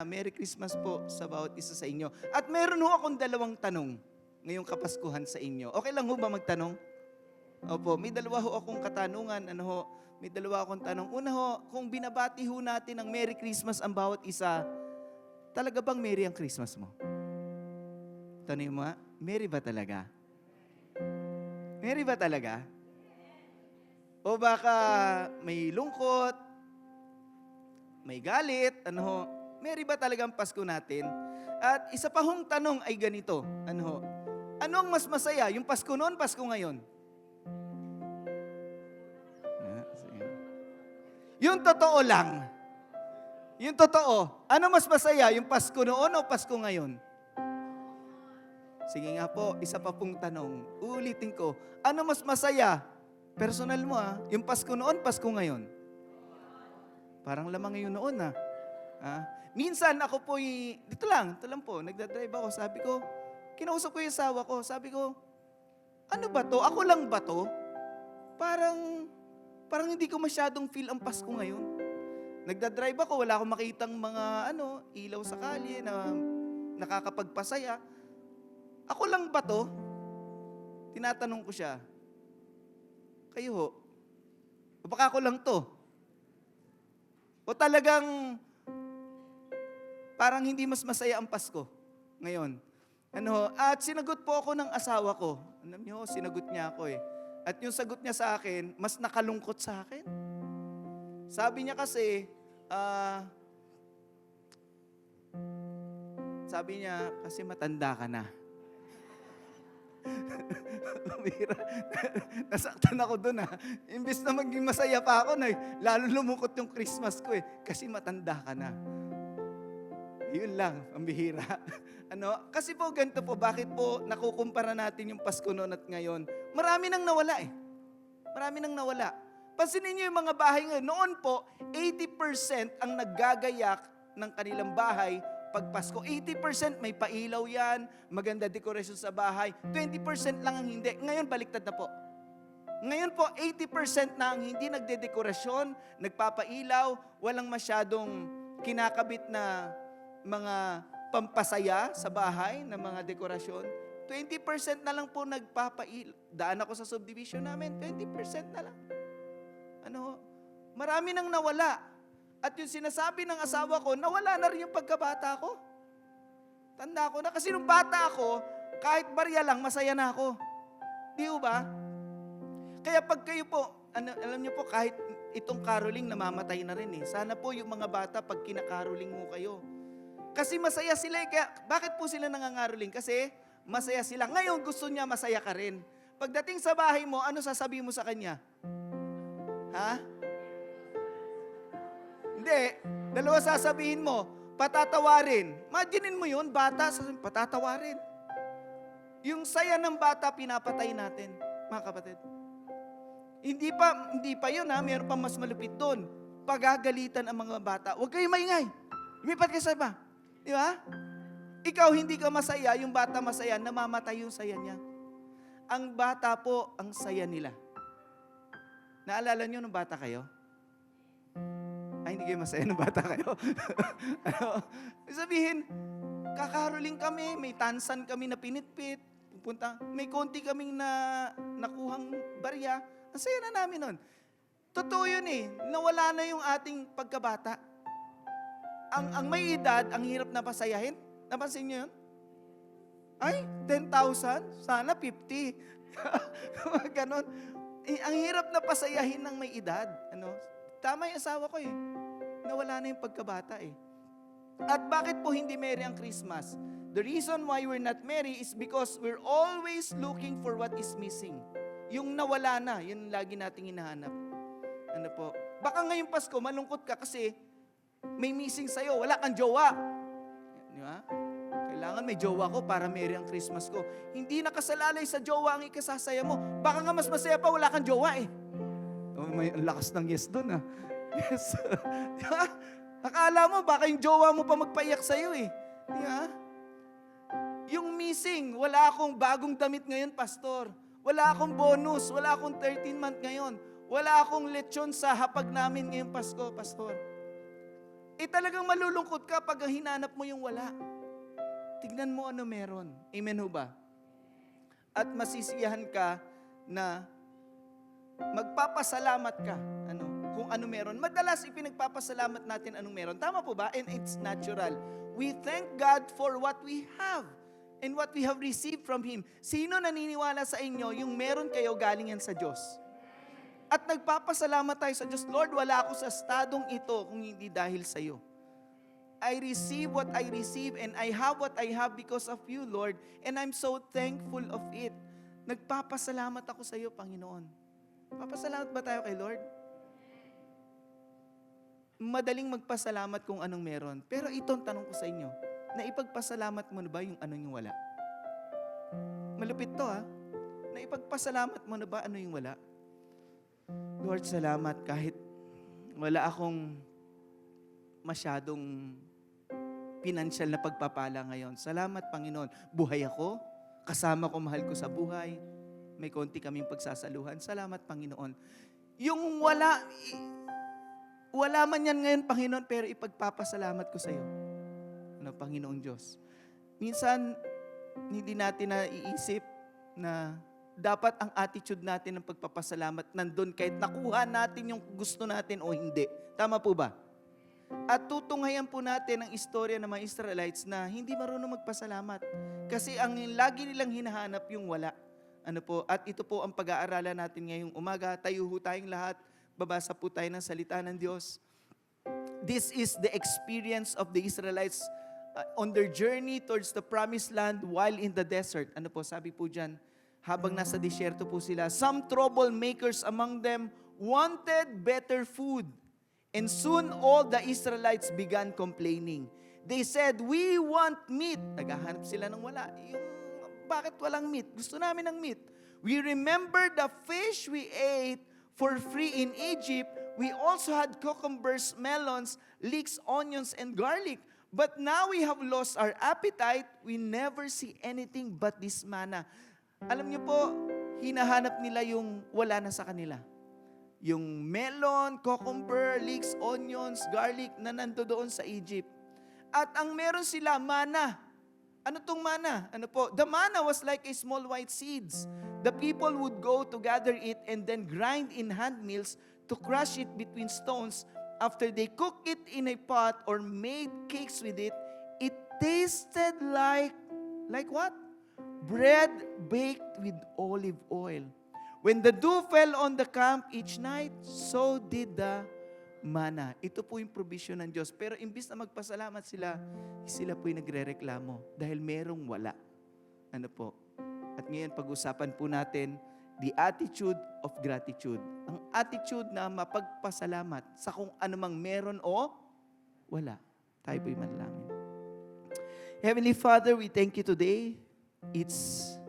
Merry Christmas po sa bawat isa sa inyo. At meron ho akong dalawang tanong ngayong Kapaskuhan sa inyo. Okay lang ho ba magtanong? Opo, may dalawa ho akong katanungan. May dalawa akong tanong. Una ho, kung binabati ho natin ng Merry Christmas ang bawat isa, talaga bang Merry ang Christmas mo? Tanong mo, Merry ba talaga? Merry ba talaga? O baka may lungkot, may galit, Merry ba talaga ang Pasko natin? At isa pa hong tanong ay ganito, ano ang mas masaya, yung Pasko noon, Pasko ngayon? Yung totoo lang. Yung totoo, ano mas masaya, yung Pasko noon o Pasko ngayon? Sige nga po, isa pa pong tanong. Uulitin ko, ano mas masaya? Personal mo yung Pasko noon, Pasko ngayon? Parang lamang ngayon noon Minsan ako ito lang po, nagdadrive ako, sabi ko, kinausap ko yung asawa ko, sabi ko, ano ba to? Ako lang ba to? Parang hindi ko masyadong feel ang Pasko ngayon. Nagdadrive ako, wala akong makitang mga ilaw sa kalye na nakakapagpasaya. Ako lang ba to? Tinatanong ko siya. Kayo ho? O baka ako lang to? O talagang parang hindi mas masaya ang Pasko ngayon? At sinagot po ako ng asawa ko. Alam niyo, sinagot niya ako At yung sagot niya sa akin, mas nakalungkot sa akin. Sabi niya kasi, kasi matanda ka na. Nasaktan ako doon Imbis na maging masaya pa ako lalo lumungkot yung Christmas ko kasi matanda ka na. Yun lang, ang bihira. Kasi po ganito po, bakit po nakukumpara natin yung Pasko noon at ngayon? Marami nang nawala Marami nang nawala. Pansinin niyo yung mga bahay ngayon. Noon po, 80% ang naggagayak ng kanilang bahay pag Pasko. 80% may pailaw yan, maganda dekorasyon sa bahay. 20% lang ang hindi. Ngayon, baliktad na po. Ngayon po, 80% na ang hindi nagdedekorasyon, nagpapailaw, walang masyadong kinakabit na mga pampasaya sa bahay na mga dekorasyon. 20% na lang po nagpapailaw. Daan ako sa subdivision namin, 20% na lang. Marami nang nawala. At yung sinasabi ng asawa ko, nawala na rin yung pagkabata ko. Tanda ko na. Kasi nung bata ako, kahit barya lang, masaya na ako. Di ba? Kaya pag kayo po, alam niyo po, kahit itong caroling, namamatay na rin Sana po yung mga bata, pag kinakaroling mo kayo. Kasi masaya sila Kaya, bakit po sila nangangaroling? Kasi masaya sila. Ngayon, gusto niya masaya ka rin. Pagdating sa bahay mo, ano sasabihin mo sa kanya? Hindi. Dalawa sasabihin mo, patatawarin. Imaginin mo yun, bata, patatawarin. Yung saya ng bata, pinapatay natin, mga kapatid. Hindi pa yun mayroon pa mas malupit doon. Pagagalitan ang mga bata. Huwag kayo maingay. Lumipat kayo sa iba. Di ba? Ikaw hindi ka masaya, yung bata masaya, namamatay yung saya niya. Ang bata po, ang saya nila. Naalala niyo nung bata kayo? Ay, hindi kayo masaya nung bata kayo. Sabihin, kakaroling kami, may tansan kami na pinitpit, may konti kaming nakuhang barya. Ang saya na namin nun. Totoo yun nawala na yung ating pagkabata. Ang may edad, ang hirap na pasayahin. Napansin niyo yun? Ay, 10,000? Sana 50. Ganon. Ang hirap na pasayahin ng may edad. Tama yung asawa ko Nawala na yung pagkabata At bakit po hindi merry ang Christmas? The reason why we're not merry is because we're always looking for what is missing. Yung nawala na, yun lagi nating hinahanap. Baka ngayong Pasko, malungkot ka kasi may missing sa'yo, wala kang jowa. Di ba? Kailangan may jowa ko para merry ang Christmas ko. Hindi nakasalalay sa jowa ang ikasasaya mo. Baka nga mas masaya pa, wala kang jowa may lakas ng yes doon Yes. Di ba? Akala mo, baka yung jowa mo pa magpaiyak sa'yo Di ba? Yung missing, wala akong bagong damit ngayon, pastor. Wala akong bonus, wala akong 13-month ngayon. Wala akong lechon sa hapag namin ngayong Pasko, pastor. talagang malulungkot ka pag hinanap mo yung wala. Tignan mo ano meron. Amen ho ba? At masisiyahan ka na magpapasalamat ka. Kung ano meron. Madalas ipinagpapasalamat natin anong meron. Tama po ba? And it's natural. We thank God for what we have and what we have received from Him. Sino naniniwala sa inyo yung meron kayo galing yan sa Diyos? At nagpapasalamat tayo sa Diyos, Lord, wala ako sa estadong ito kung hindi dahil sa iyo. I receive what I receive and I have what I have because of you, Lord. And I'm so thankful of it. Nagpapasalamat ako sa iyo, Panginoon. Papasalamat ba tayo kay Lord? Madaling magpasalamat kung anong meron. Pero itong tanong ko sa inyo, naipagpasalamat mo na ba yung anong yung wala? Malupit to Naipagpasalamat mo na ba ano yung wala? Lord, salamat kahit wala akong masyadong pinansyal na pagpapala ngayon. Salamat, Panginoon. Buhay ako, kasama ko, mahal ko sa buhay. May konti kaming pagsasaluhan. Salamat, Panginoon. Yung wala man yan ngayon, Panginoon, pero ipagpapasalamat ko sa iyo. Panginoong Diyos. Minsan, hindi natin naiisip na dapat ang attitude natin ng pagpapasalamat nandun kahit nakuha natin yung gusto natin o hindi. Tama po ba? At tutunghayan po natin ang istorya ng mga Israelites na hindi marunong magpasalamat. Kasi ang lagi nilang hinahanap yung wala. At ito po ang pag-aaralan natin ngayong umaga. Tayo ho tayong lahat. Babasa po tayo ng salita ng Diyos. This is the experience of the Israelites on their journey towards the promised land while in the desert. Sabi po dyan, habang nasa disyerto po sila, some troublemakers among them wanted better food. And soon all the Israelites began complaining. They said, we want meat. Naghahanap sila ng wala. Bakit walang meat? Gusto namin ng meat. We remember the fish we ate for free in Egypt. We also had cucumbers, melons, leeks, onions, and garlic. But now we have lost our appetite. We never see anything but this manna. Alam niyo po, hinahanap nila yung wala na sa kanila. Yung melon, cucumber, leeks, onions, garlic na nandoon sa Egypt. At ang meron sila, manna. Ano tong manna? The manna was like a small white seeds. The people would go to gather it and then grind in hand mills to crush it between stones. After they cooked it in a pot or made cakes with it, it tasted like what? Bread baked with olive oil. When the dew fell on the camp each night, so did the manna. Ito po yung provision ng Diyos. Pero imbis na magpasalamat sila po'y nagrereklamo dahil merong wala. At ngayon pag-usapan po natin the attitude of gratitude. Ang attitude na mapagpasalamat sa kung anumang meron o wala. Tayo po'y manalangin. Heavenly Father, we thank you today. It's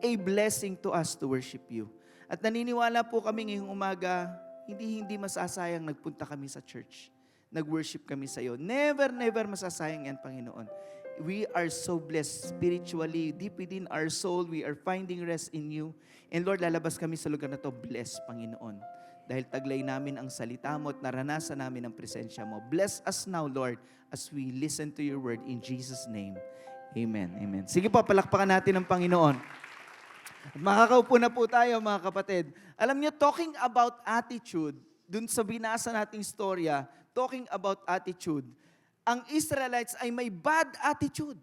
a blessing to us to worship you. At naniniwala po kami ngayong umaga, hindi masasayang nagpunta kami sa church. Nag-worship kami sa iyo. Never masasayang yan, Panginoon. We are so blessed spiritually, deep within our soul. We are finding rest in you. And Lord, lalabas kami sa lugar na to, bless, Panginoon. Dahil taglay namin ang salita mo at naranasan namin ang presensya mo. Bless us now, Lord, as we listen to your word in Jesus' name. Amen. Amen. Sige po, palakpakan natin ang Panginoon. Makakaupo na po tayo, mga kapatid. Alam niyo, talking about attitude, dun sa binasa nating storya, talking about attitude, ang Israelites ay may bad attitude.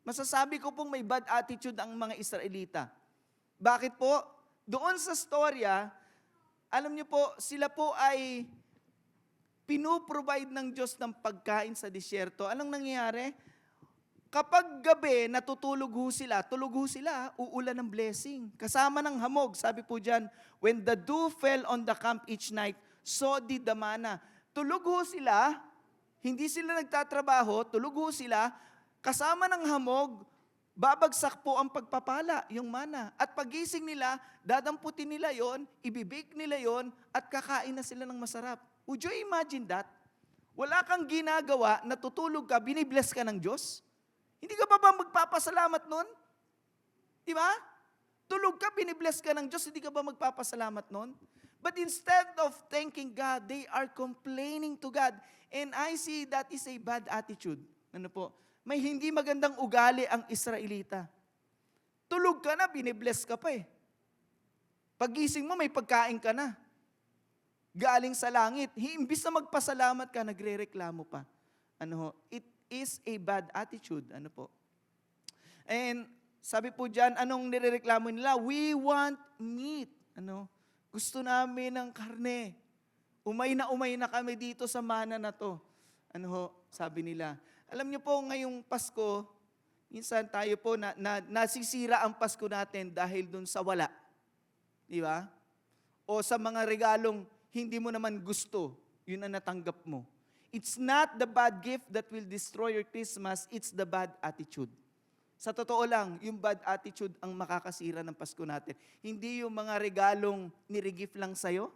Masasabi ko pong may bad attitude ang mga Israelita. Bakit po? Doon sa storya, alam niyo po, sila po ay pinuprovide ng Diyos ng pagkain sa disyerto. Anong nangyayari? Kapag gabi, tulog ho sila, uulan ng blessing. Kasama ng hamog, sabi po dyan, when the dew fell on the camp each night, so did the manna. Tulog ho sila, hindi sila nagtatrabaho, tulog ho sila, kasama ng hamog, babagsak po ang pagpapala, yung manna. At pagising nila, dadamputin nila yon, ibibake nila yon, at kakain na sila ng masarap. Would you imagine that? Wala kang ginagawa, natutulog ka, binibless ka ng Diyos? Hindi ka ba magpapasalamat nun? Di ba? Tulog ka, binibless ka ng Diyos, hindi ka ba magpapasalamat nun? But instead of thanking God, they are complaining to God. And I see that is a bad attitude. Ano po? May hindi magandang ugali ang Israelita. Tulog ka na, binibless ka pa eh. Pagising mo, may pagkain ka na. Galing sa langit. Imbis na magpasalamat ka, nagre-reklamo pa. Ano ho? It is a bad attitude. Ano po? And sabi po dyan, anong nirereklamo nila? We want meat. Ano? Gusto namin ng karne. Umay na kami dito sa mana na to. Ano ho? Sabi nila. Alam niyo po, ngayong Pasko, minsan tayo po nasisira ang Pasko natin dahil dun sa wala. Di ba? O sa mga regalong hindi mo naman gusto, yun ang natanggap mo. It's not the bad gift that will destroy your Christmas, it's the bad attitude. Sa totoo lang, yung bad attitude ang makakasira ng Pasko natin. Hindi yung mga regalong nirigif lang sa'yo.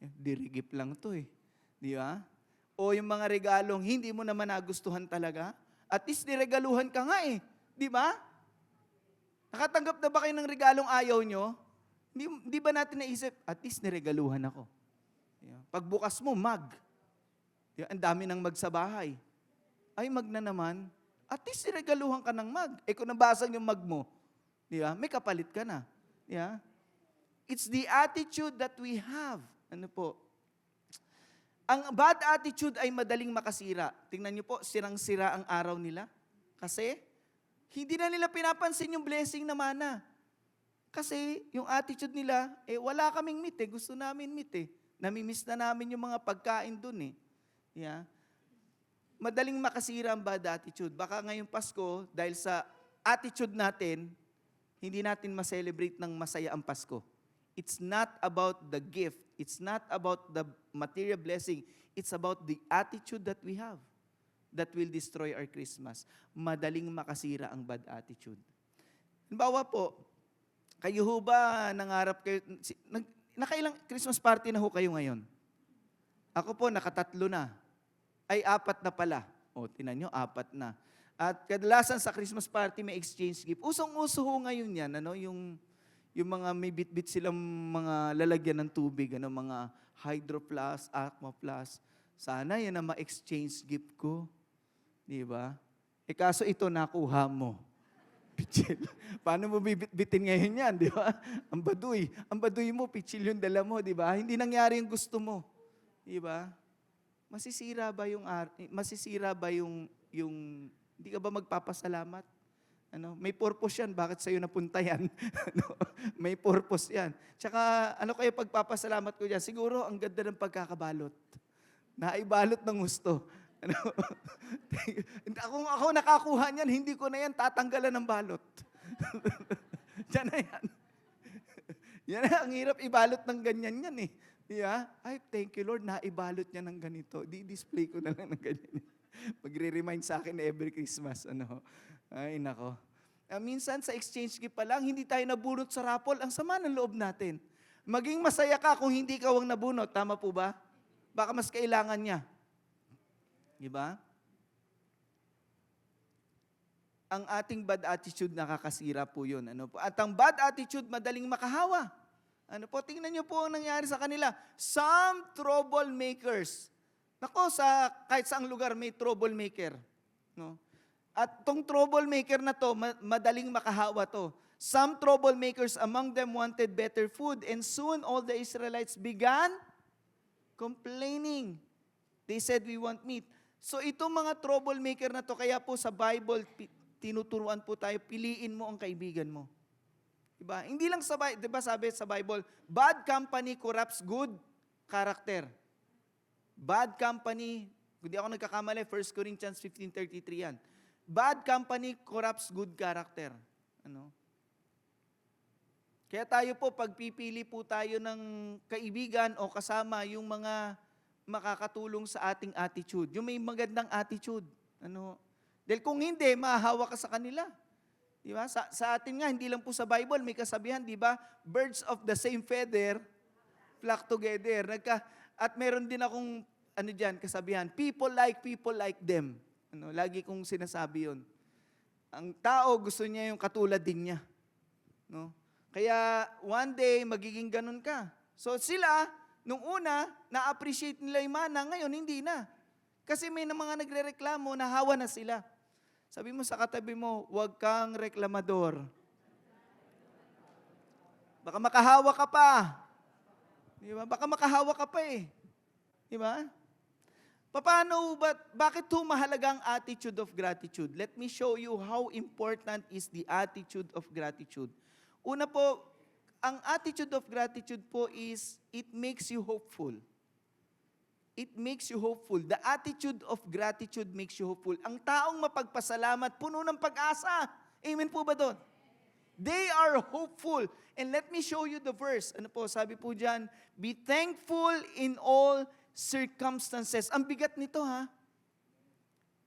Dirigif lang to eh. Di ba? O yung mga regalong hindi mo naman nagustuhan talaga. At least niregaluhan ka nga eh. Di ba? Nakatanggap na ba kayo ng regalong ayaw nyo? Di ba natin naisip, at least niregaluhan ako. Pagbukas mo, mag. Ang dami ng mag sa bahay. Ay, mag na naman. At least niregaluhan ka ng mag. Kung nabasag yung mag mo, di ba? May kapalit ka na. Di ba? It's the attitude that we have. Ano po? Ang bad attitude ay madaling makasira. Tingnan niyo po, sirang-sira ang araw nila. Kasi, hindi na nila pinapansin yung blessing na mana. Kasi, yung attitude nila, wala kaming meat eh. Gusto namin meat eh. Namimiss na namin yung mga pagkain dun eh. Yeah. Madaling makasira ang bad attitude. Baka ngayong Pasko, dahil sa attitude natin, hindi natin ma-celebrate ng masaya ang Pasko. It's not about the gift. It's not about the material blessing. It's about the attitude that we have that will destroy our Christmas. Madaling makasira ang bad attitude. Halimbawa po, kayo ho ba nangarap kayo, nakailang Christmas party na ho kayo ngayon? Ako po, nakatatlo na. Ay, 4 na pala. O, tinan nyo, 4 na. At kadalasan sa Christmas party may exchange gift. Usong-uso ho ngayon yan, ano, yung mga may bit-bit silang mga lalagyan ng tubig, ano, mga Hydro Plus, Aqua Plus. Sana yan ang ma-exchange gift ko. Di ba? Kaso ito nakuha mo. Pichil. Paano mo bibit-bitin ngayon yan, di ba? Ang baduy mo, pichil yung dala mo, di ba? Hindi nangyari yung gusto mo. Di ba? Masisira ba yung hindi ka ba magpapasalamat? Ano, may purpose yan, bakit sa'yo napunta yan? Ano, may purpose yan. Tsaka, ano kayo pagpapasalamat ko dyan? Siguro, ang ganda ng pagkakabalot. Naibalot ng gusto. Ano? Kung ako nakakuha niyan, hindi ko na yan tatanggalan ng balot. Diyan na yan. Yan na, ang hirap ibalot ng ganyan yan eh. Yeah? Ay, thank you Lord, naibalot niya ng ganito. Di-display ko na lang ng ganyan. Magre-remind sa akin every Christmas. Ano? Ay, nako. Minsan sa exchange gift pa lang, hindi tayo nabunot sa raffle. Ang sama ng loob natin. Maging masaya ka kung hindi ka ang nabunot. Tama po ba? Baka mas kailangan niya. Diba? Ang ating bad attitude nakakasira po yun. Ano po? At ang bad attitude, madaling makahawa. Ano po? Tingnan niyo po ang nangyari sa kanila. Some troublemakers. Nako, kahit saang lugar may troublemaker. No? At tong troublemaker na to, madaling makahawa to. Some troublemakers among them wanted better food, and soon all the Israelites began complaining. They said, we want meat. So itong mga troublemaker na to, kaya po sa Bible, tinuturuan po tayo, piliin mo ang kaibigan mo. Diba? Hindi lang sa Bible, diba sabi sa Bible, bad company corrupts good character. Bad company, hindi ako nagkakamali, 1 Corinthians 15:33 yan. Bad company corrupts good character. Ano? Kaya tayo po, pagpipili po tayo ng kaibigan o kasama yung mga makakatulong sa ating attitude. Yung may magandang attitude. Ano? Dahil kung hindi, mahahawa ka sa kanila. Di ba? Sa atin nga, hindi lang po sa Bible, may kasabihan, di ba? Birds of the same feather flock together. At meron din akong, kasabihan, people like them. Ano, lagi kong sinasabi yun. Ang tao, gusto niya yung katulad din niya. No? Kaya, one day, magiging ganun ka. So sila, nung una, na-appreciate nila yung mana, ngayon hindi na. Kasi may mga nagre-reklamo, nahawa na sila. Sabi mo sa katabi mo, huwag kang reklamador. Baka makahawa ka pa. Di ba? Baka makahawa ka pa eh. Di ba? Bakit mahalaga ang attitude of gratitude? Let me show you how important is the attitude of gratitude. Una po, ang attitude of gratitude po is, it makes you hopeful. It makes you hopeful. The attitude of gratitude makes you hopeful. Ang taong mapagpasalamat, puno ng pag-asa. Amen po ba doon? They are hopeful. And let me show you the verse. Ano po, sabi po dyan, be thankful in all circumstances. Ang bigat nito ha.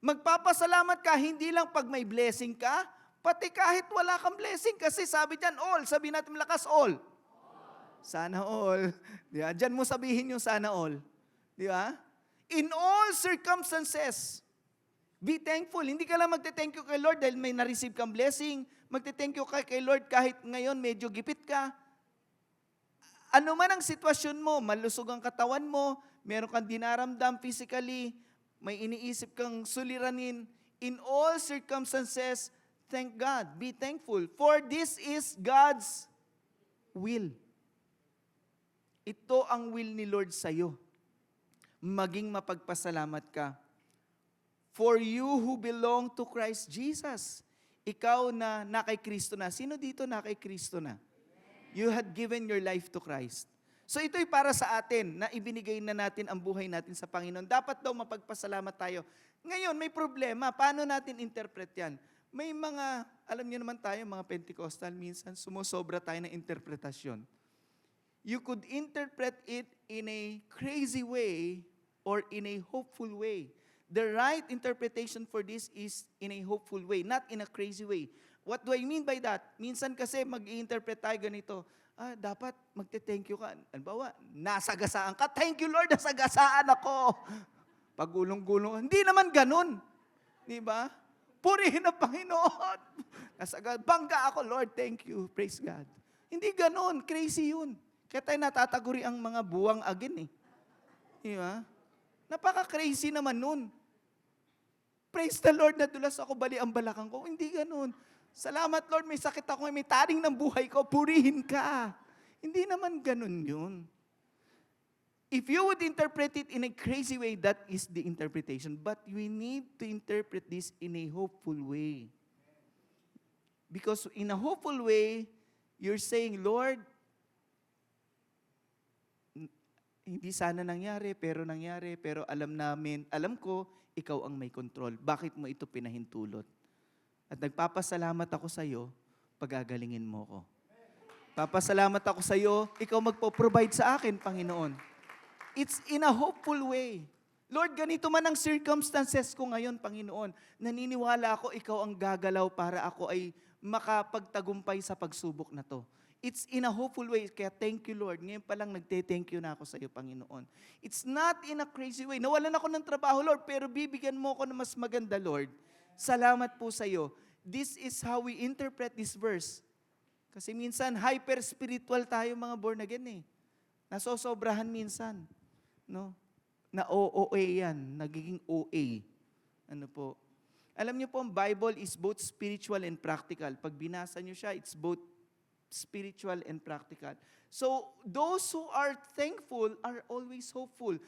Magpapasalamat ka, hindi lang pag may blessing ka, pati kahit wala kang blessing. Kasi sabi dyan, all. Sabi natin malakas, all. Sana all. Di ba? Dyan mo sabihin yung sana all. Di ba? In all circumstances, be thankful. Hindi ka lang magte-thank you kay Lord dahil may na-receive kang blessing. Magte-thank you kay Lord kahit ngayon medyo gipit ka. Ano man ang sitwasyon mo, malusog ang katawan mo, meron kang dinaramdam physically, may iniisip kang suliranin, in all circumstances, thank God. Be thankful. For this is God's will. Ito ang will ni Lord sa'yo. Maging mapagpasalamat ka. For you who belong to Christ Jesus. Ikaw na kay Kristo na. Sino dito na kay Kristo na? You had given your life to Christ. So ito'y para sa atin na ibinigay na natin ang buhay natin sa Panginoon. Dapat daw mapagpasalamat tayo. Ngayon, may problema. Paano natin interpret yan? May mga, alam niyo naman tayo, mga Pentecostal, minsan sumusobra tayo ng interpretasyon. You could interpret it in a crazy way or in a hopeful way. The right interpretation for this is in a hopeful way, not in a crazy way. What do I mean by that? Minsan kasi mag-i-interpret tayo ganito, dapat magte-thank you ka. Halimbawa, nasagasaan ka, thank you Lord, nasagasaan ako. Pagulong-gulong, hindi naman ganun. Di ba? Purihin ang Panginoon. Bangga ako, Lord, thank you, praise God. Hindi ganun, crazy yun. Kaya tayo natataguri ang mga buwang agin eh. Di ba? Napaka-crazy naman nun. Praise the Lord, nadulas ako, bali ang balakang ko. Hindi ganun. Salamat Lord, may sakit ako, may taring ng buhay ko, purihin ka. Hindi naman ganun yun. If you would interpret it in a crazy way, that is the interpretation. But we need to interpret this in a hopeful way. Because in a hopeful way, you're saying, Lord, hindi sana nangyari, pero alam ko, ikaw ang may control. Bakit mo ito pinahintulot? At nagpapasalamat ako sa iyo, pagagalingin mo ko. Papasalamat ako sa iyo, ikaw magpo-provide sa akin, Panginoon. It's in a hopeful way. Lord, ganito man ang circumstances ko ngayon, Panginoon. Naniniwala ako, ikaw ang gagalaw para ako ay makapagtagumpay sa pagsubok na to. It's in a hopeful way. Kaya thank you, Lord. Ngayon pa lang nagte-thank you na ako sa iyo, Panginoon. It's not in a crazy way. Nawalan ako ng trabaho, Lord, pero bibigyan mo ako ng mas maganda, Lord. Salamat po sa iyo. This is how we interpret this verse. Kasi minsan, hyper-spiritual tayo mga born again eh. Nasosobrahan minsan. No? Na OOA yan. Nagiging OA. Ano po? Alam niyo po, ang Bible is both spiritual and practical. Pag binasa niyo siya, it's both spiritual and practical. So, those who are thankful are always hopeful.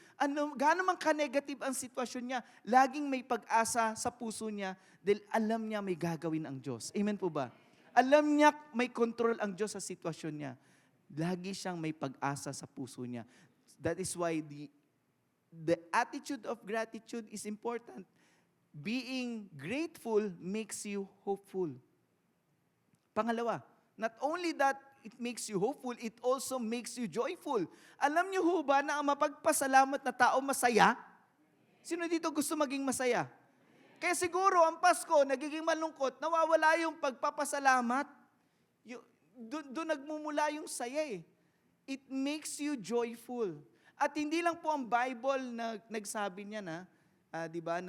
Gaano man ka-negative ang sitwasyon niya, laging may pag-asa sa puso niya dahil alam niya may gagawin ang Diyos. Amen po ba? Alam niya may control ang Diyos sa sitwasyon niya. Lagi siyang may pag-asa sa puso niya. That is why the attitude of gratitude is important. Being grateful makes you hopeful. Pangalawa, not only that it makes you hopeful, it also makes you joyful. Alam niyo ho ba na ang mapagpasalamat na tao masaya? Sino dito gusto maging masaya? Kaya siguro ang Pasko, nagiging malungkot, nawawala yung pagpapasalamat. Doon nagmumula yung saya eh. It makes you joyful. At hindi lang po ang Bible na nagsabi niya na, di ba,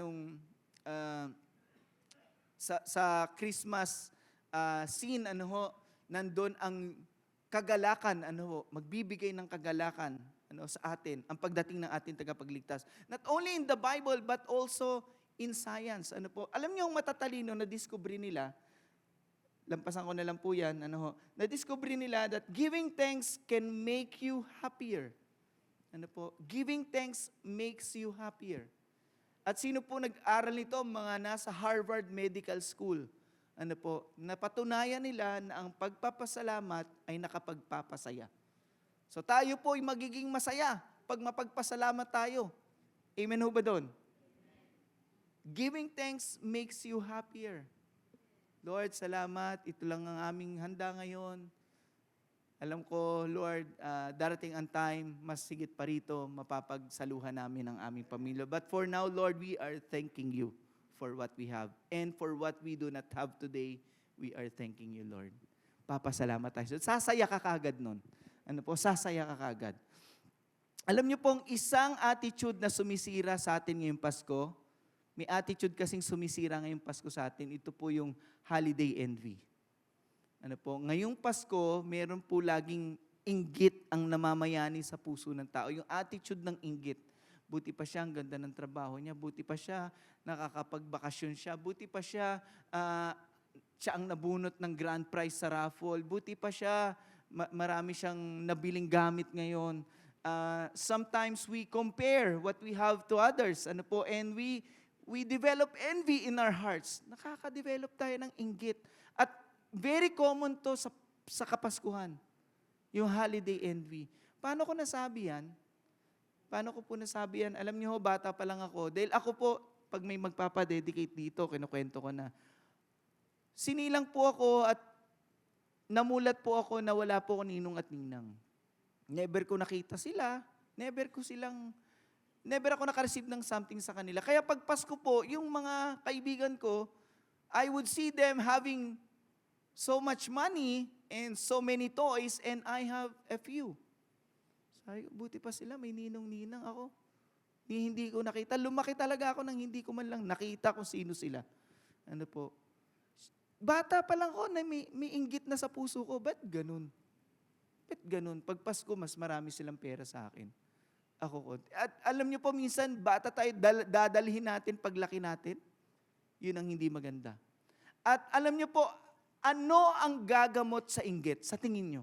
sa Christmas scene, nandun ang kagalakan, magbibigay ng kagalakan sa atin, ang pagdating ng ating tagapagligtas. Not only in the Bible, but also in science. Alam niyo, ang matatalino na discovery nila, lampasan ko na lang po yan, na-discovery nila that giving thanks can make you happier. Giving thanks makes you happier. At sino po nag-aral nito? Mga nasa Harvard Medical School. Napatunayan nila na ang pagpapasalamat ay nakapagpapasaya. So tayo po ay magiging masaya pag mapagpasalamat tayo. Amen ho ba doon? Giving thanks makes you happier. Lord, salamat. Ito lang ang aming handa ngayon. Alam ko, Lord, darating ang time, mas sigit pa rito, mapapagsaluhan namin ang aming pamilya. But for now, Lord, we are thanking you for what we have. And for what we do not have today, we are thanking you, Lord. Papasalamat tayo. Sasaya ka kaagad nun. Sasaya ka kaagad. Alam niyo pong isang attitude na sumisira sa atin ngayong Pasko, may attitude kasing sumisira ngayong Pasko sa atin, ito po yung holiday envy. Ngayong Pasko, meron po laging inggit ang namamayani sa puso ng tao. Yung attitude ng inggit. Buti pa siya, ang ganda ng trabaho niya. Buti pa siya, nakakapagbakasyon siya. Buti pa siya, siya ang nabunot ng grand prize sa raffle. Buti pa siya, marami siyang nabiling gamit ngayon. Sometimes we compare what we have to others. And we develop envy in our hearts. Nakaka-develop tayo ng inggit. At very common to sa Kapaskuhan, yung holiday envy. Paano ko nasabi yan? Paano ko po nasabi yan? Alam niyo, bata pa lang ako. Dahil ako po, pag may magpapadedicate dito, kinukwento ko na, sinilang po ako at namulat po ako na wala po ako ninong at ninang. Never ko nakita sila. Never ako nakareceive ng something sa kanila. Kaya pag Pasko po, yung mga kaibigan ko, I would see them having so much money and so many toys and I have a few. Sabi, buti pa sila, may ninong-ninang ako. Hindi ko nakita. Lumaki talaga ako nang hindi ko man lang nakita kung sino sila. Bata pa lang ako na may inggit na sa puso ko. Ba't ganun? Pag Pasko, mas marami silang pera sa akin. At alam niyo po, minsan, bata tayo, dadalhin natin paglaki natin. Yun ang hindi maganda. At alam niyo po, ano ang gagamot sa inggit? Sa tingin niyo?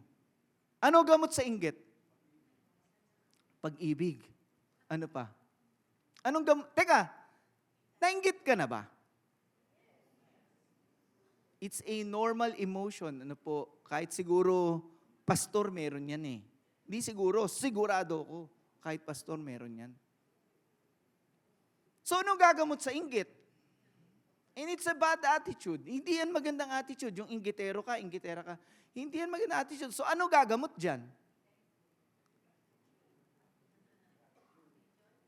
Ano gamot sa inggit? Pag-ibig. Ano pa? Teka, nainggit ka na ba? It's a normal emotion. Kahit siguro, pastor meron yan eh. Hindi siguro, sigurado ko. Kahit pastor, meron yan. So, anong gagamot sa inggit? And it's a bad attitude. Hindi yan magandang attitude. Yung inggitera ka. Hindi yan magandang attitude. So, ano gagamot dyan?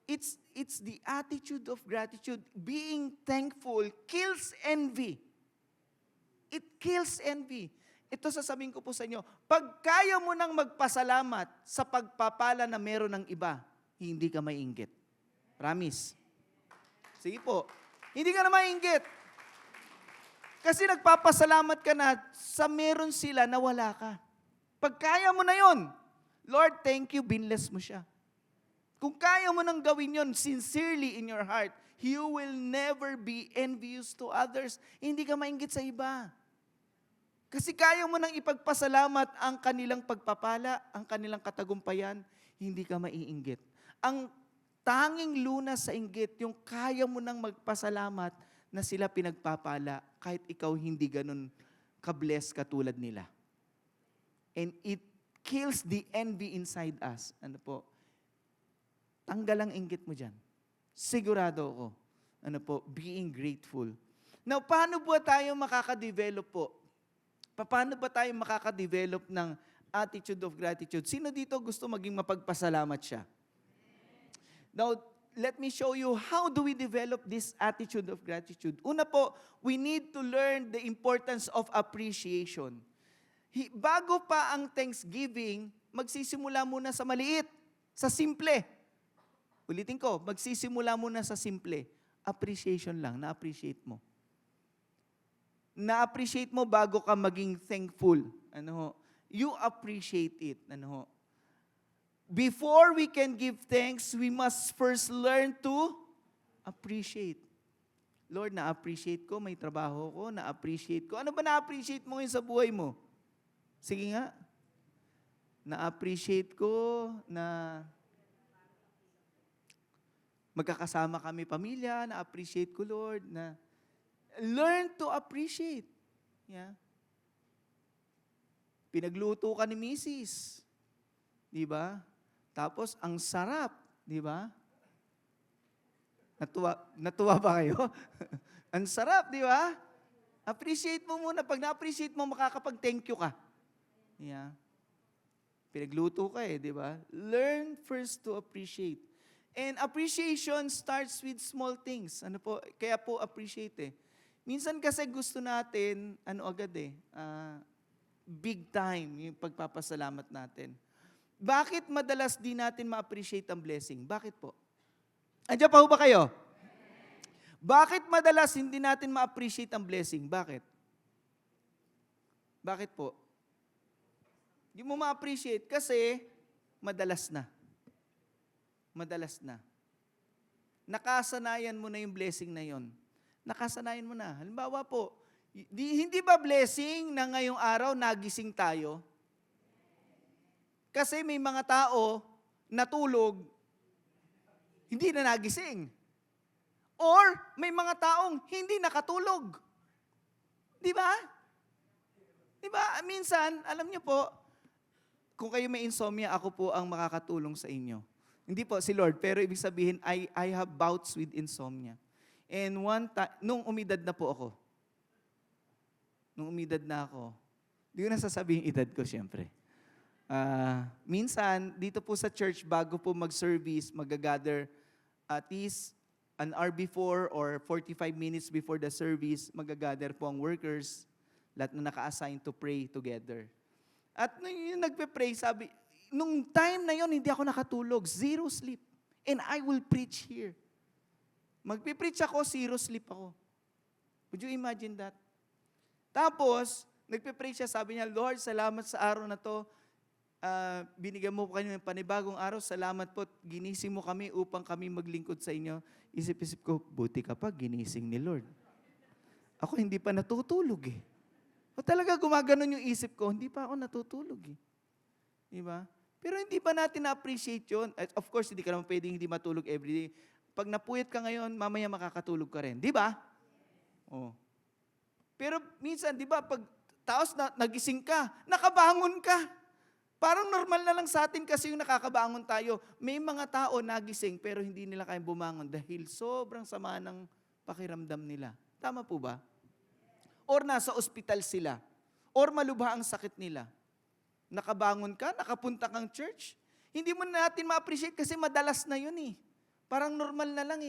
It's the attitude of gratitude. Being thankful kills envy. It kills envy. Ito sasabihin ko po sa inyo, pag kaya mo nang magpasalamat sa pagpapala na meron ng iba, hindi ka mainggit. Promise. Sige po. Hindi ka na mainggit. Kasi nagpapasalamat ka na sa meron sila na wala ka. Pag kaya mo na yon, Lord, thank you, binless mo siya. Kung kaya mo nang gawin yon sincerely in your heart, you will never be envious to others. Hindi ka mainggit sa iba. Kasi kaya mo nang ipagpasalamat ang kanilang pagpapala, ang kanilang katagumpayan, hindi ka maiinggit. Ang tanging lunas sa inggit, yung kaya mo nang magpasalamat na sila pinagpapala, kahit ikaw hindi ganun ka-bless katulad nila. And it kills the envy inside us. Tanggal ang inggit mo dyan. Sigurado ako. Being grateful. Now, paano ba tayo makaka-develop po? Paano ba tayo makaka-develop ng attitude of gratitude? Sino dito gusto maging mapagpasalamat siya? Now, let me show you how do we develop this attitude of gratitude. Una po, we need to learn the importance of appreciation. Bago pa ang Thanksgiving, magsisimula muna sa maliit, sa simple. Ulitin ko, magsisimula muna sa simple. Appreciation lang, na-appreciate mo. Na-appreciate mo bago ka maging thankful. you appreciate it. Ano ho? Before we can give thanks, we must first learn to appreciate. Lord, na-appreciate ko, may trabaho ko, na-appreciate ko. Ano ba na-appreciate mo ngayon sa buhay mo? Sige nga. Na-appreciate ko na magkakasama kami pamilya, na-appreciate ko, Lord, na learn to appreciate. Yeah. Pinagluto ka ni Mrs. Di ba? Tapos, ang sarap. Di ba? Natuwa ba kayo? Ang sarap, di ba? Appreciate mo muna. Pag na-appreciate mo, makakapag-thank you ka. Yeah. Pinagluto ka di ba? Learn first to appreciate. And appreciation starts with small things. Ano po? Kaya po appreciate Minsan kasi gusto natin, agad big time yung pagpapasalamat natin. Bakit madalas di natin ma-appreciate ang blessing? Bakit po? Andiyan pa ho ba kayo? Bakit madalas hindi natin ma-appreciate ang blessing? Bakit? Bakit po? Hindi mo ma-appreciate kasi madalas na. Madalas na. Nakasanayan mo na yung blessing na yon. Nakasanayan mo na. Halimbawa po, hindi ba blessing na ngayong araw nagising tayo? Kasi may mga tao natulog, hindi na nagising. Or may mga taong hindi nakatulog. Di ba? Di ba? Minsan, alam niyo po, kung kayo may insomnia, ako po ang makakatulong sa inyo. Hindi po si Lord, pero ibig sabihin, I have bouts with insomnia. And nung umidad na po ako, di ko na sasabihin edad ko, syempre. Minsan, dito po sa church, bago po mag-service, mag-gather, at least an hour before or 45 minutes before the service, mag-gather po ang workers, lahat na naka-assign to pray together. At nung yung nagpe-pray, sabi, nung time na yon hindi ako nakatulog, zero sleep. And I will preach here. Magpipreach ako, zero sleep ako. Would you imagine that? Tapos, nagpe-pray siya, sabi niya, Lord, salamat sa araw na to. Binigyan mo po kami ng panibagong araw. Salamat po, ginising mo kami upang kami maglingkod sa inyo. Isip-isip ko, buti ka pa, ginising ni Lord. Ako hindi pa natutulog O talaga gumaganon yung isip ko, hindi pa ako natutulog Diba? Pero hindi pa natin na-appreciate yun. Of course, hindi ka naman pwedeng hindi matulog everyday. Pag napuyat ka ngayon, mamaya makakatulog ka rin. Di ba? Oh. Pero minsan, di ba, pag taos na nagising ka, nakabangon ka. Parang normal na lang sa atin kasi yung nakakabangon tayo. May mga tao nagising pero hindi nila kayang bumangon dahil sobrang sama ng pakiramdam nila. Tama po ba? Or nasa ospital sila. Or malubha ang sakit nila. Nakabangon ka, nakapunta kang church. Hindi mo natin ma-appreciate kasi madalas na yun Parang normal na lang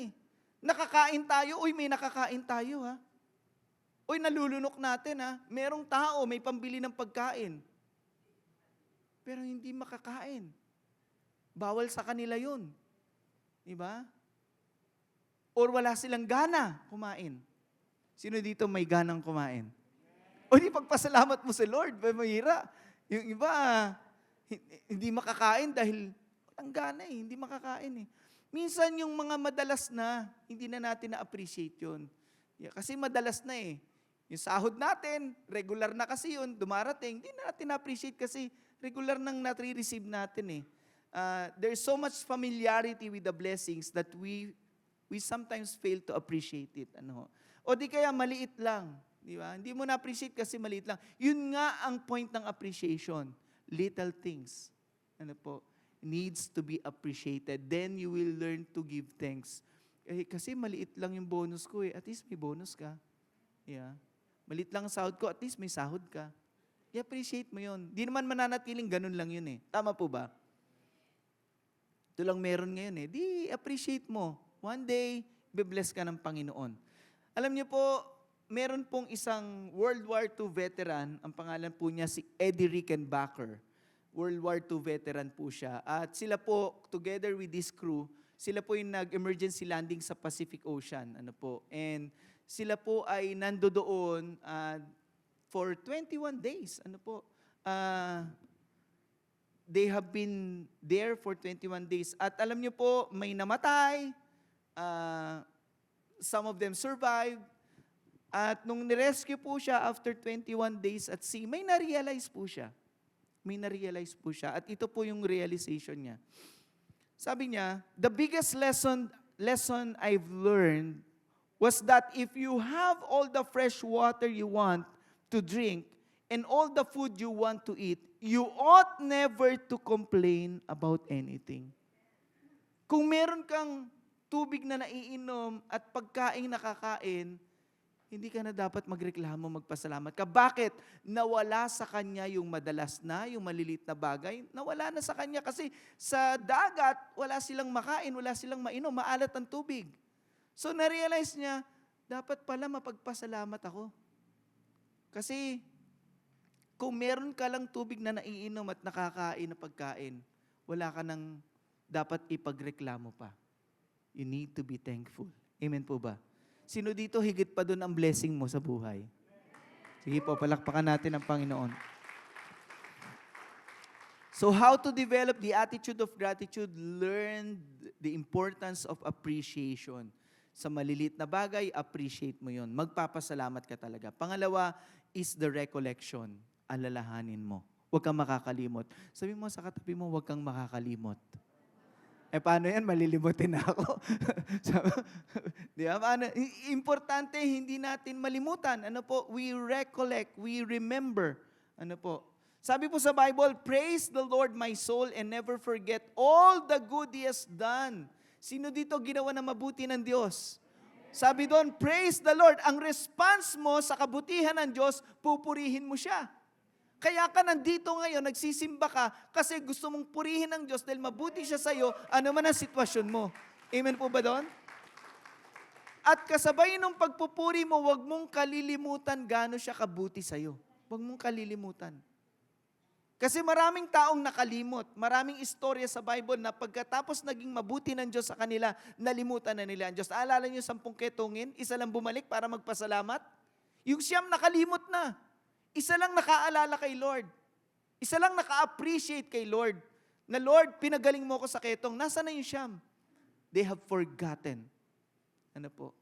Nakakain tayo, uy may nakakain tayo Uy nalulunok natin Merong tao, may pambili ng pagkain. Pero hindi makakain. Bawal sa kanila yun. Diba? Or wala silang gana kumain. Sino dito may ganang kumain? O di pagpasalamat mo sa Lord, mahira. Yung iba, hindi makakain dahil walang gana hindi makakain Minsan yung mga madalas na, hindi na natin na-appreciate yun. Kasi madalas na Yung sahod natin, regular na kasi yun, dumarating, hindi na natin na-appreciate kasi regular nang nare-receive natin there's so much familiarity with the blessings that we sometimes fail to appreciate it. O di kaya maliit lang. Di ba? Hindi mo na-appreciate kasi maliit lang. Yun nga ang point ng appreciation. Little things. Needs to be appreciated. Then you will learn to give thanks. Kasi maliit lang yung bonus ko At least may bonus ka. Yeah. Maliit lang ang sahod ko, at least may sahod ka. I-appreciate mo yun. Di naman mananatiling ganun lang yun Tama po ba? Ito lang meron ngayon Di appreciate mo. One day, be-bless ka ng Panginoon. Alam niyo po, meron pong isang World War II veteran, ang pangalan po niya si Eddie Rickenbacker. World War II veteran po siya. At sila po, together with this crew, sila po yung nag-emergency landing sa Pacific Ocean. And sila po ay nandoon for 21 days. uh, they have been there for 21 days. At alam niyo po, may namatay, uh, some of them survived, at nung nirescue po siya after 21 days at sea, may na-realize po siya. May na-realize po siya. At ito po yung realization niya. Sabi niya, the biggest lesson I've learned was that if you have all the fresh water you want to drink and all the food you want to eat, you ought never to complain about anything. Kung meron kang tubig na naiinom at pagkain nakakain, hindi ka na dapat magreklamo, magpasalamat ka. Bakit? Nawala sa kanya yung madalas na, yung malilit na bagay. Nawala na sa kanya kasi sa dagat, wala silang makain, wala silang mainom, maalat ang tubig. So na-realize niya, dapat pala mapagpasalamat ako. Kasi kung meron ka lang tubig na naiinom at nakakain na pagkain, wala ka nang dapat ipagreklamo pa. You need to be thankful. Amen po ba? Sino dito higit pa doon ang blessing mo sa buhay? Sige po, palakpakan natin ang Panginoon. So how to develop the attitude of gratitude? Learn the importance of appreciation. Sa malilit na bagay, appreciate mo yon. Magpapasalamat ka talaga. Pangalawa is the recollection. Alalahanin mo. Huwag kang makakalimot. Sabi mo sa katabi mo, huwag kang makakalimot. Paano yan? Malilimutin na ako. Di ba? Importante, hindi natin malimutan. Ano po? We recollect, we remember. Ano po? Sabi po sa Bible, praise the Lord my soul and never forget all the good He has done. Sino dito ginawa na mabuti ng Diyos? Sabi doon, praise the Lord. Ang response mo sa kabutihan ng Diyos, pupurihin mo siya. Kaya ka nandito ngayon, nagsisimba ka kasi gusto mong purihin ng Diyos dahil mabuti siya sa iyo, ano man ang sitwasyon mo. Amen po ba doon? At kasabay ng pagpupuri mo, huwag mong kalilimutan gaano siya kabuti sa iyo. Huwag mong kalilimutan. Kasi maraming taong nakalimot, maraming istorya sa Bible na pagkatapos naging mabuti ng Diyos sa kanila, nalimutan na nila ang Diyos. Aalala niyo 10 ketongin, isa lang bumalik para magpasalamat? Yung 9 nakalimot na. Isa lang nakaalala kay Lord. Isa lang naka-appreciate kay Lord. Na Lord, pinagaling mo ko sa ketong. Nasaan na yung 9? They have forgotten. Ano po?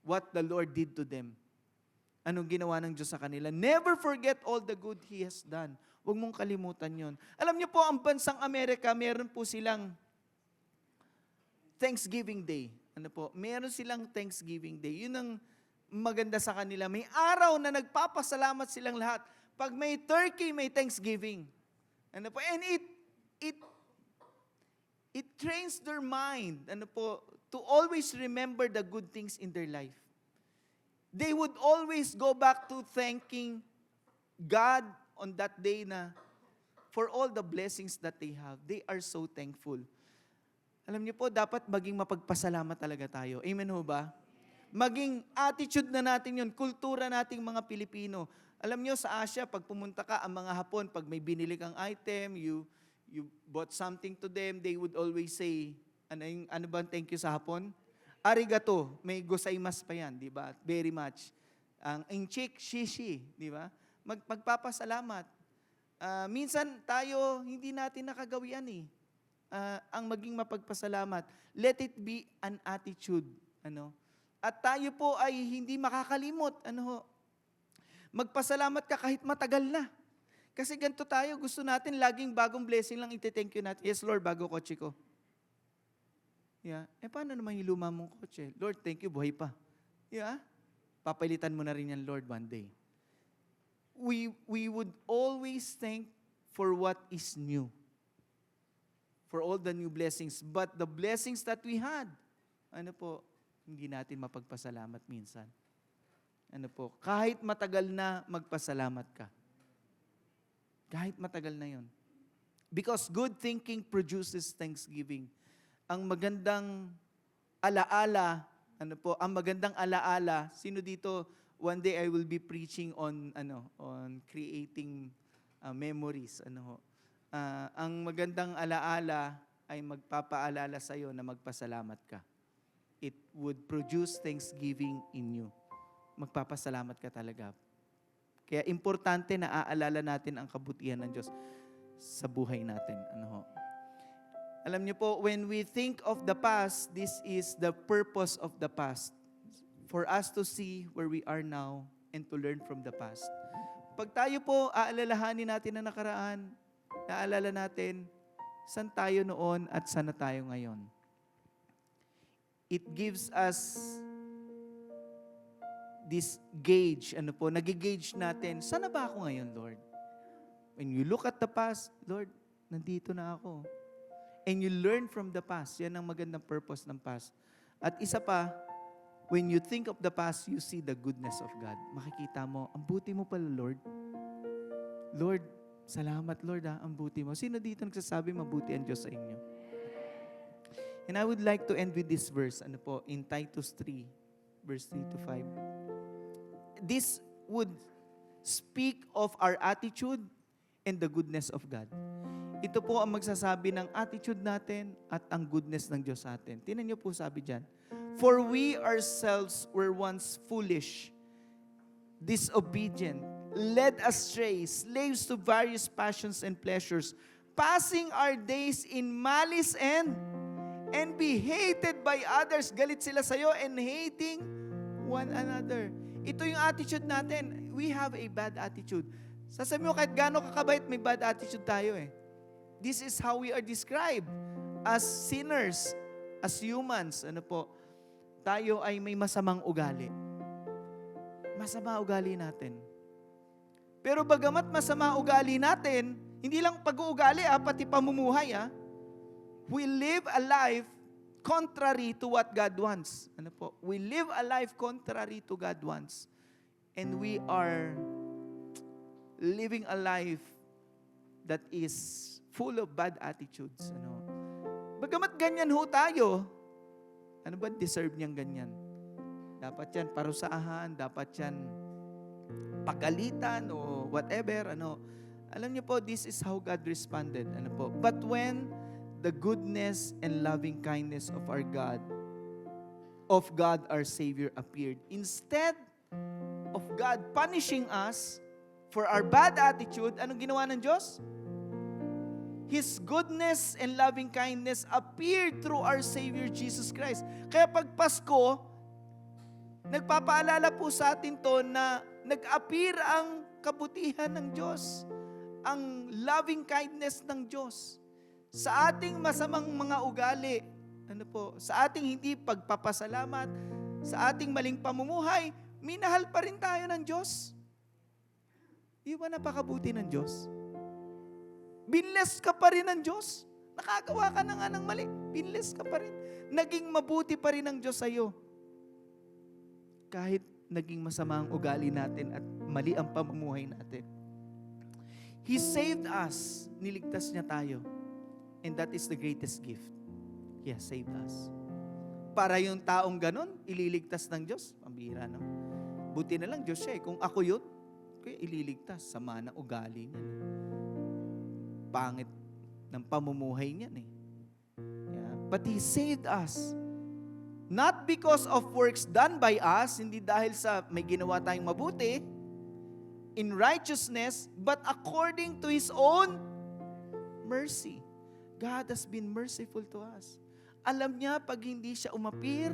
What the Lord did to them. Anong ginawa ng Diyos sa kanila? Never forget all the good He has done. Huwag mong kalimutan yon. Alam niyo po, ang bansang Amerika, meron po silang Thanksgiving Day. Ano po? Meron silang Thanksgiving Day. Yun ang maganda sa kanila. May araw na nagpapasalamat silang lahat. Pag may turkey, may Thanksgiving. Ano po? And it trains their mind, ano po, to always remember the good things in their life. They would always go back to thanking God on that day na for all the blessings that they have. They are so thankful. Alam niyo po, dapat maging mapagpasalamat talaga tayo. Amen ho ba? Maging attitude na natin yun, kultura nating mga Pilipino. Alam nyo, sa Asia, pag pumunta ka, ang mga Hapon, pag may binili kang item, you bought something to them, they would always say, ano ba thank you sa Hapon? Arigato, may gozaimasu pa yan, di ba? Very much. Ang inchik, shishi, di ba? Magpapasalamat. Minsan tayo, hindi natin nakagawian eh. Ang maging mapagpasalamat. Let it be an attitude. At tayo po ay hindi makakalimot. Magpasalamat ka kahit matagal na. Kasi ganito tayo, gusto natin laging bagong blessing lang iti-thank you natin. Yes, Lord, bago kotse ko. Yeah. Paano naman yung luma mong kotse? Lord, thank you, buhay pa. Yeah. Papalitan mo na rin yan, Lord, one day. We would always thank for what is new. For all the new blessings. But the blessings that we had, hindi natin mapagpasalamat minsan. Kahit matagal na, magpasalamat ka. Kahit matagal na yon. Because good thinking produces thanksgiving. Ang magandang alaala, ang magandang alaala, sino dito, one day I will be preaching on creating memories. Ang magandang alaala ay magpapaalala sa iyo na magpasalamat ka. It would produce thanksgiving in you. Magpapasalamat ka talaga. Kaya importante na aalala natin ang kabutihan ng Diyos sa buhay natin. Ano ho? Alam niyo po, when we think of the past, this is the purpose of the past. For us to see where we are now and to learn from the past. Pag tayo po aalalahanin natin na nakaraan, naalala natin saan tayo noon at saan na tayo ngayon. It gives us this gauge, nagigauge natin, saan na ba ako ngayon, Lord? When you look at the past, Lord, nandito na ako. And you learn from the past. Yan ang magandang purpose ng past. At isa pa, when you think of the past, you see the goodness of God. Makikita mo, ang buti mo pala, Lord. Lord, salamat, Lord, ang buti mo. Sino dito nagsasabi, mabuti ang Diyos sa inyo? And I would like to end with this verse, in Titus 3, verse 3 to 5. This would speak of our attitude and the goodness of God. Ito po ang magsasabi ng attitude natin at ang goodness ng Diyos sa atin. Tingnan niyo po sabi dyan. For we ourselves were once foolish, disobedient, led astray, slaves to various passions and pleasures, passing our days in malice and be hated by others. Galit sila sa'yo and hating one another. Ito yung attitude natin. We have a bad attitude. Sasabi mo, kahit gaano kakabait, may bad attitude tayo eh. This is how we are described as sinners, as humans. Tayo ay may masamang ugali. Masama ugali natin. Pero bagamat masama ugali natin, hindi lang pag-uugali, pati pamumuhay. We live a life contrary to what God wants. We live a life contrary to God wants. And we are living a life that is full of bad attitudes. Bagamat ganyan ho tayo, ano ba deserve niyang ganyan? Dapat yan parusahan, dapat yan pagalitan o whatever. Alam niyo po, this is how God responded. But when the goodness and loving kindness of our God, our Savior appeared, instead of God punishing us for our bad attitude, anong ginawa ng Diyos? His goodness and loving kindness appeared through our Savior Jesus Christ. Kaya pag Pasko, nagpapaalala po sa atin to na nag-appear ang kabutihan ng Diyos, ang loving kindness ng Diyos sa ating masamang mga ugali. Sa ating hindi pagpapasalamat, sa ating maling pamumuhay, minahal pa rin tayo ng Diyos. Di ba napakabuti ng Diyos? Binless ka pa rin ng Diyos. Nakagawa ka na nga ng mali. Binless ka pa rin. Naging mabuti pa rin ng Diyos sa'yo. Kahit naging masama ang ugali natin at mali ang pamumuhay natin. He saved us. Niligtas niya tayo. And that is the greatest gift. He has saved us. Para yung taong ganon, ililigtas ng Diyos. Pambihira naman. Buti na lang Diyos siya eh. Kung ako yun, kaya ililigtas. Sama ng ugali niya. Pangit ng pamumuhay niyan eh. Yeah. But He saved us. Not because of works done by us, hindi dahil sa may ginawa tayong mabuti, in righteousness, but according to His own mercy. God has been merciful to us. Alam niya, pag hindi siya umapir,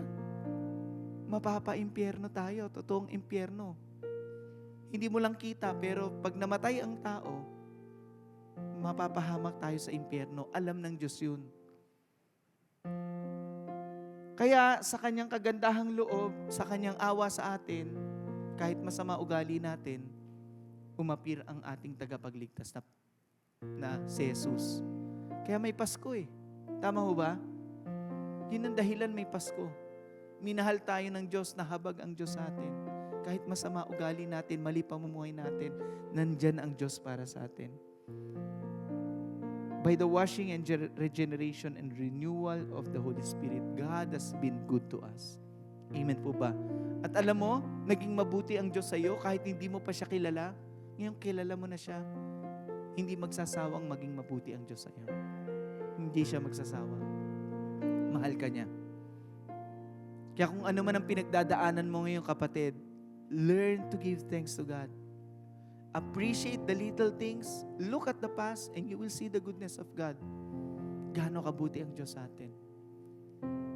mapapa-impyerno tayo. Totoong impyerno. Hindi mo lang kita, pero pag namatay ang tao, mapapahamak tayo sa impyerno. Alam ng Diyos yun. Kaya sa Kanyang kagandahang loob, sa Kanyang awa sa atin, kahit masama ugali natin, umapir ang ating tagapagligtas na si Jesus. Kaya may Pasko eh. Tama ho ba? Yun ang dahilan may Pasko. Minahal tayo ng Diyos, nahabag ang Diyos sa atin. Kahit masama ugali natin, mali pamumuhay natin, nandyan ang Diyos para sa atin. By the washing and regeneration and renewal of the Holy Spirit, God has been good to us. Amen po ba? At alam mo, naging mabuti ang Diyos sa iyo kahit hindi mo pa siya kilala. Ngayon kilala mo na siya. Hindi magsasawang maging mabuti ang Diyos sa iyo. Hindi siya magsasawa. Mahal ka niya. Kaya kung ano man ang pinagdadaanan mo ngayon, kapatid, learn to give thanks to God. appreciate the little things, look at the past, and you will see the goodness of God. Gaano kabuti ang Diyos sa atin.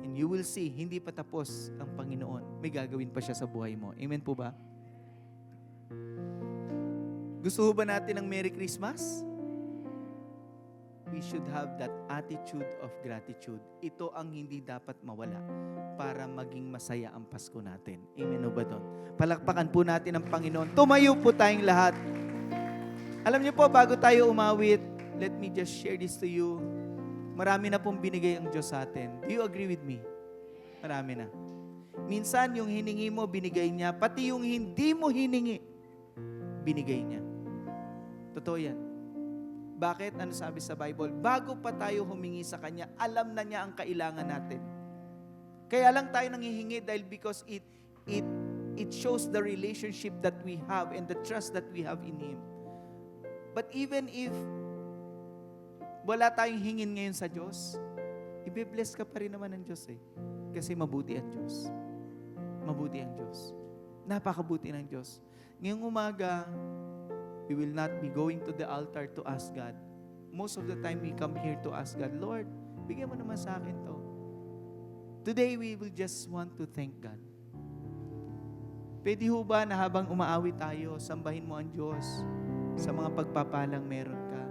And you will see, hindi pa tapos ang Panginoon. May gagawin pa siya sa buhay mo. Amen po ba? Gusto ba natin ng Merry Christmas? We should have that attitude of gratitude. Ito ang hindi dapat mawala para maging masaya ang Pasko natin. Amen o ba doon? Palakpakan po natin ang Panginoon. Tumayo po tayong lahat. Alam niyo po, bago tayo umawit, let me just share this to you. Marami na pong binigay ang Diyos sa atin. Do you agree with me? Marami na. Minsan, yung hiningi mo, binigay niya. Pati yung hindi mo hiningi, binigay niya. Totoo yan. Bakit? Ano sabi sa Bible? Bago pa tayo humingi sa Kanya, alam na niya ang kailangan natin. Kaya lang tayo nanghihingi dahil because it shows the relationship that we have and the trust that we have in Him. But even if wala tayong hingin ngayon sa Diyos, i-bless ka pa rin naman ng Diyos eh. Kasi mabuti ang Diyos. Mabuti ang Diyos. Napakabuti ng Diyos. Ngayong umaga, we will not be going to the altar to ask God. Most of the time, we come here to ask God, Lord, bigyan mo naman sa akin to. Today, we will just want to thank God. Pwede ho ba na habang umaawi tayo, sambahin mo ang Diyos sa mga pagpapalang meron ka,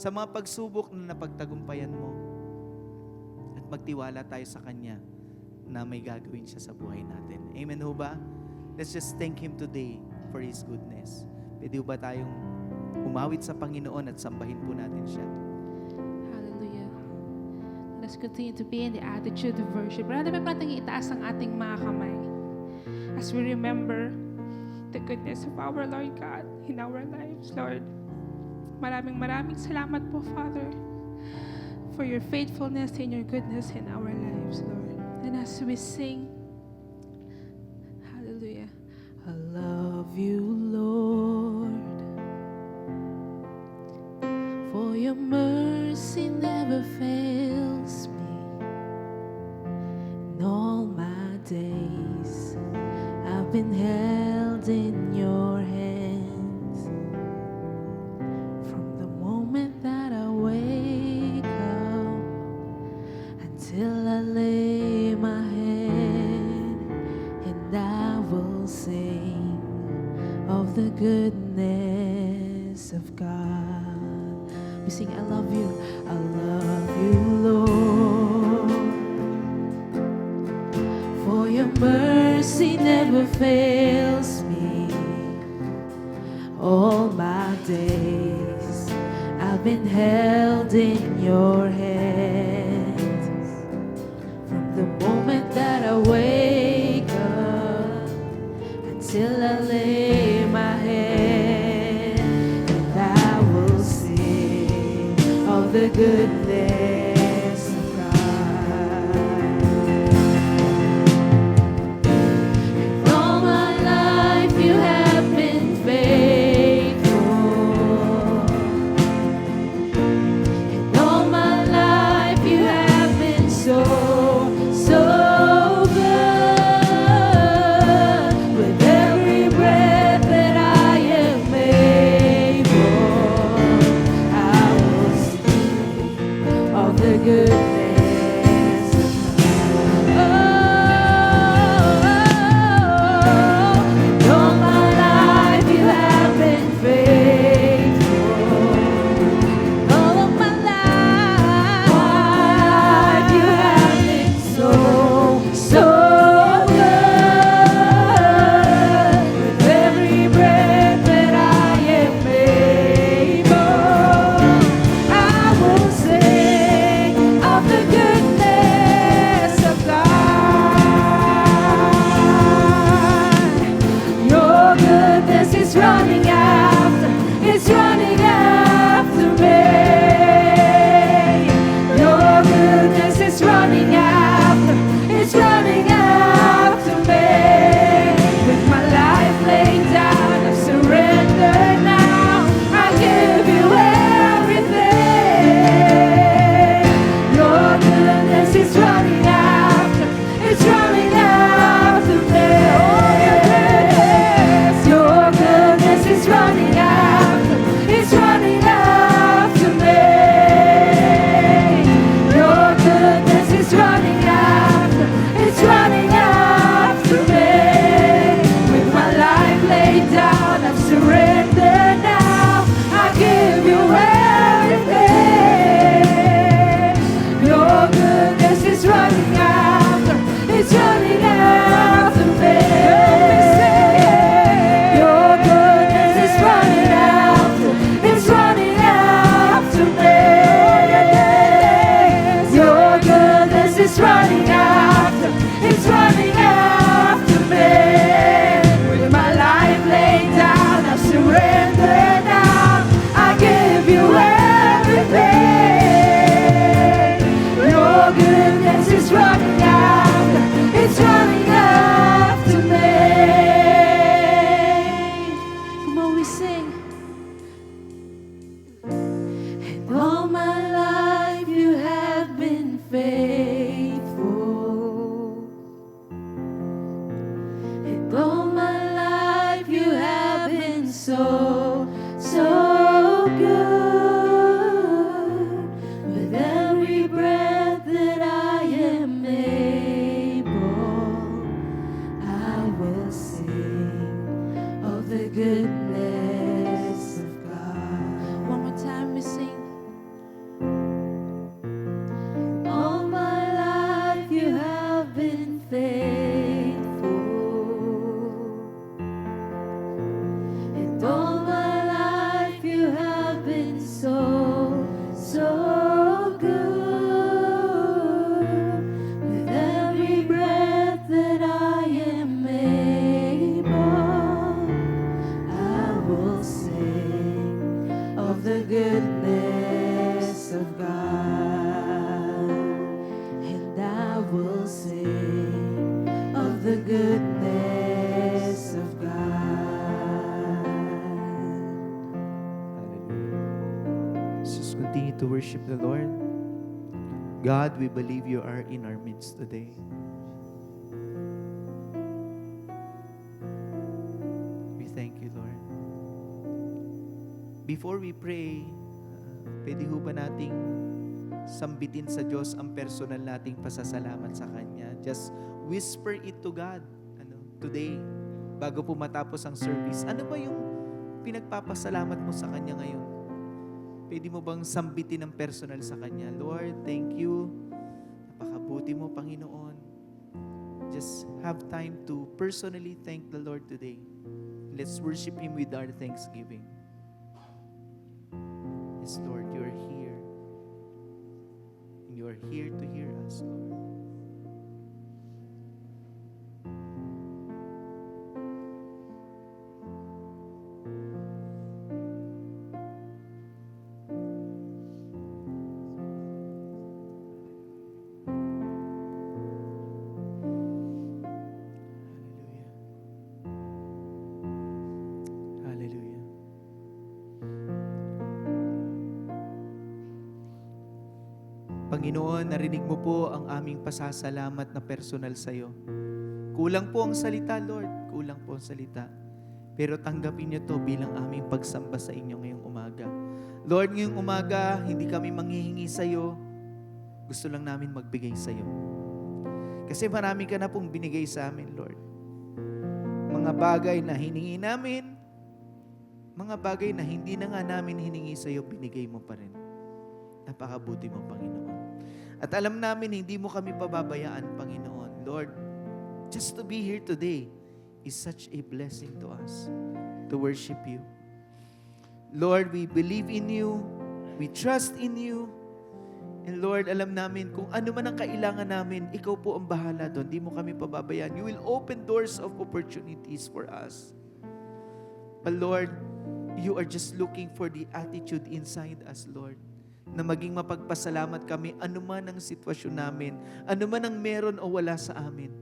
sa mga pagsubok na napagtagumpayan mo, at magtiwala tayo sa Kanya na may gagawin siya sa buhay natin. Amen ho ba? Let's just thank Him today for His goodness. Pwede ba tayong umawit sa Panginoon at sambahin po natin siya? Hallelujah. Let's continue to be in the attitude of worship. Brother, may natin itaas ang ating mga kamay as we remember the goodness of our Lord God in our lives, Lord. Maraming salamat po, Father, for your faithfulness and your goodness in our lives, Lord. And as we sing, hallelujah. I love you, Lord, for your mercy never fails me. In all my days, I've been held in your hands. From the moment that I wake up until I lay my head, and I will sing of the goodness of God. We sing, I love you, Lord, for your mercy never fails me. All my days I've been held in your hands. From the moment that I wake up until I lay my head, and I will sing of the goodness of God. All my life you have been faithful. And all my life you have been so good. With every breath that I am able, I will sing of the surrender now. I give you everything. Your goodness is running after, it's running after me. Your goodness is running after, it's running after me. Your goodness is running after, it's running after me. With my life laid down, I surrender now. I give you everything. Your goodness is running after, it's running after me. Come on, we sing. And all my life you have been faithful. And all my life you have been so, so good. With every breath that I am able, I will sing of the goodness of God. One more time we sing. All my life you have been faithful. And all my life you have been so, so good. With every breath that I am able, I will sing of the goodness of God. And I will sing of the goodness of God. Hallelujah. Let's just continue to worship the Lord. God, we believe you are in our midst today. We thank you, Lord. Before we pray, pwede ho ba nating sambitin sa Diyos ang personal nating pasasalamat sa Kanya? Just whisper it to God. Today, bago po matapos ang service, ano ba yung pinagpapasalamat mo sa Kanya ngayon? Pwede mo bang sambitin ng personal sa Kanya? Lord, thank you. Napakabuti mo, Panginoon. Just have time to personally thank the Lord today. Let's worship Him with our thanksgiving. Yes, Lord, you are here. And you are here to hear us, Lord. Hallelujah. Panginoon, narinig mo po ang aming pasasalamat na personal sa iyo. Kulang po ang salita, Lord. Kulang po ang salita. Pero tanggapin niyo to bilang aming pagsamba sa inyo ngayong umaga. Lord, ngayong umaga, hindi kami manghihingi sa iyo. Gusto lang namin magbigay sa iyo. Kasi marami ka na pong binigay sa amin, Lord. Mga bagay na hiningi namin, mga bagay na hindi na nga namin hiningi sa iyo, binigay mo pa rin. Napakabuti mo, Panginoon. At alam namin, hindi mo kami pababayaan, Panginoon. Lord, just to be here today is such a blessing to us to worship you. Lord, we believe in you. We trust in you. And Lord, alam namin kung ano man ang kailangan namin, ikaw po ang bahala doon. Di mo kami pababayaan. You will open doors of opportunities for us. But Lord, you are just looking for the attitude inside us, Lord. Na maging mapagpasalamat kami anuman ang sitwasyon namin, anuman ang meron o wala sa amin.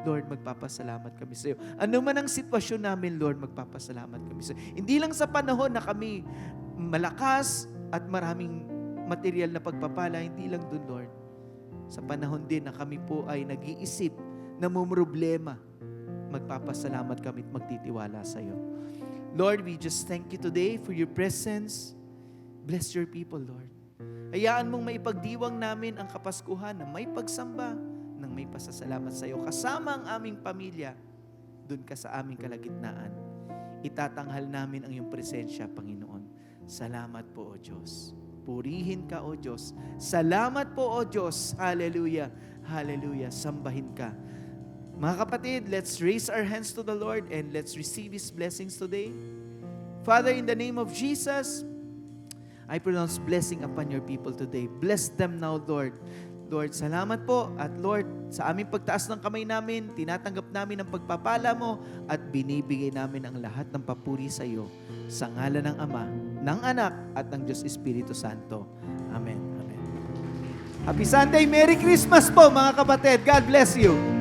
Lord, magpapasalamat kami sa iyo. Anuman ang sitwasyon namin, Lord, magpapasalamat kami sa iyo. Hindi lang sa panahon na kami malakas at maraming material na pagpapala, hindi lang dun, Lord. Sa panahon din na kami po ay nag-iisip, namumroblema, magpapasalamat kami at magtitiwala sa iyo. Lord, we just thank you today for your presence. Bless your people, Lord. Hayaan mong maipagdiwang namin ang Kapaskuhan na may pagsamba, ng may pasasalamat sa iyo. Kasama ang aming pamilya, dun ka sa aming kalagitnaan. itatanghal namin ang iyong presensya, Panginoon. Salamat po, O Diyos. Purihin ka, O Diyos. Salamat po, O Diyos. Hallelujah. Hallelujah. Sambahin ka. Mga kapatid, let's raise our hands to the Lord and let's receive His blessings today. Father, in the name of Jesus, I pronounce blessing upon your people today. Bless them now, Lord. Lord, salamat po. At Lord, sa aming pagtaas ng kamay namin, tinatanggap namin ang pagpapala mo at binibigay namin ang lahat ng papuri sa iyo. Sa ngalan ng Ama, ng Anak, at ng Diyos Espiritu Santo. Amen. Amen. Happy Sunday. Merry Christmas po, mga kapatid. God bless you.